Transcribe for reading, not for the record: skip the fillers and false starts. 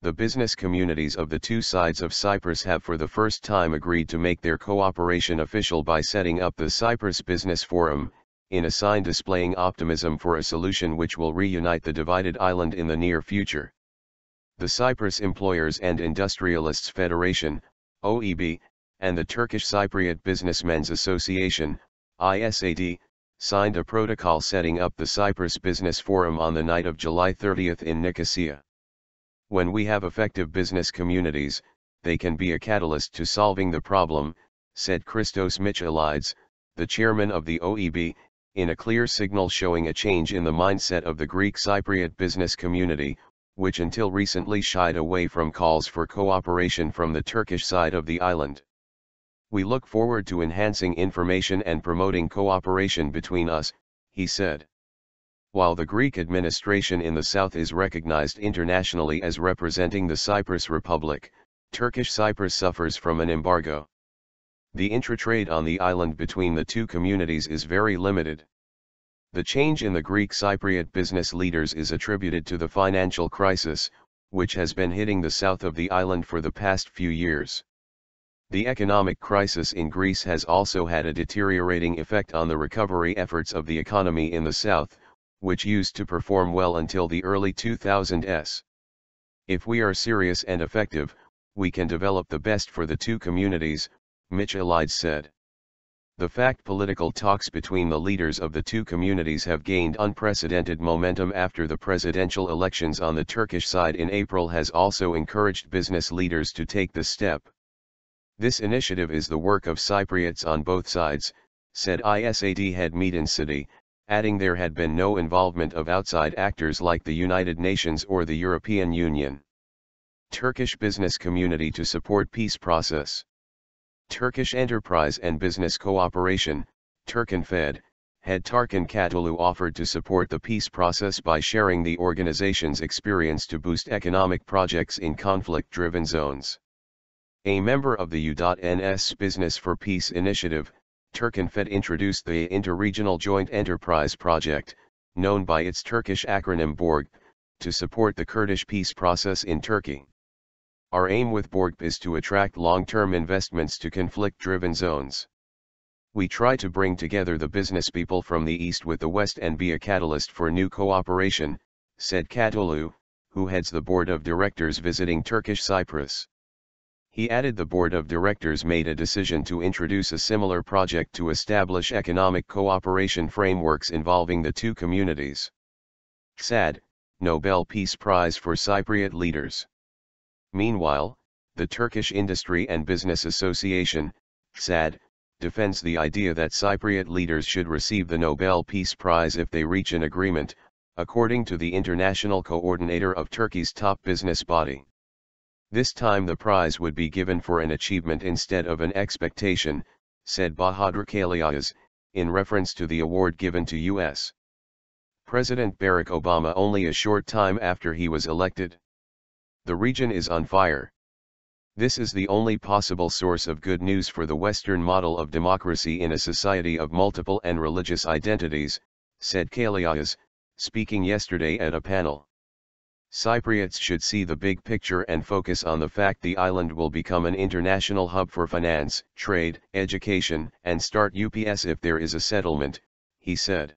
the business communities of the two sides of Cyprus have for the first time agreed to make their cooperation official by setting up the Cyprus Business Forum, in a sign displaying optimism for a solution which will reunite the divided island in the near future. The Cyprus Employers and Industrialists Federation, OEB, and the Turkish-Cypriot Businessmen's Association, IŞAD, signed a protocol setting up the Cyprus Business Forum on the night of July 30 in Nicosia. When we have effective business communities, they can be a catalyst to solving the problem, said Christos Michaelides, the chairman of the OEB, in a clear signal showing a change in the mindset of the Greek Cypriot business community, which until recently shied away from calls for cooperation from the Turkish side of the island. We look forward to enhancing information and promoting cooperation between us, he said. While the Greek administration in the south is recognized internationally as representing the Cyprus Republic, Turkish Cyprus suffers from an embargo. The intra-trade on the island between the two communities is very limited. The change in the Greek Cypriot business leaders is attributed to the financial crisis, which has been hitting the south of the island for the past few years. The economic crisis in Greece has also had a deteriorating effect on the recovery efforts of the economy in the south, which used to perform well until the early 2000s. If we are serious and effective, we can develop the best for the two communities, Michaelides said. The fact political talks between the leaders of the two communities have gained unprecedented momentum after the presidential elections on the Turkish side in April has also encouraged business leaders to take the step. This initiative is the work of Cypriots on both sides, said IŞAD head Metin City, adding there had been no involvement of outside actors like the United Nations or the European Union. Turkish business community to support peace process. Turkish Enterprise and Business Cooperation, Turkinfed, head Tarkan Katolu offered to support the peace process by sharing the organization's experience to boost economic projects in conflict-driven zones. A member of the U.N.'s Business for Peace initiative, Turkinfed introduced the Interregional Joint Enterprise Project, known by its Turkish acronym BORG, to support the Kurdish peace process in Turkey. Our aim with BORG is to attract long-term investments to conflict-driven zones. We try to bring together the business people from the east with the west and be a catalyst for new cooperation, said Katolu, who heads the board of directors visiting Turkish Cyprus. He added the board of directors made a decision to introduce a similar project to establish economic cooperation frameworks involving the two communities. IŞAD, Nobel Peace Prize for Cypriot leaders. Meanwhile, the Turkish Industry and Business Association, IŞAD, defends the idea that Cypriot leaders should receive the Nobel Peace Prize if they reach an agreement, according to the international coordinator of Turkey's top business body. This time the prize would be given for an achievement instead of an expectation, said Bahadur Michaelides, in reference to the award given to U.S. President Barack Obama only a short time after he was elected. The region is on fire. This is the only possible source of good news for the Western model of democracy in a society of multiple and religious identities, said Michaelides, speaking yesterday at a panel. Cypriots should see the big picture and focus on the fact the island will become an international hub for finance, trade, education, and start UPS if there is a settlement, he said.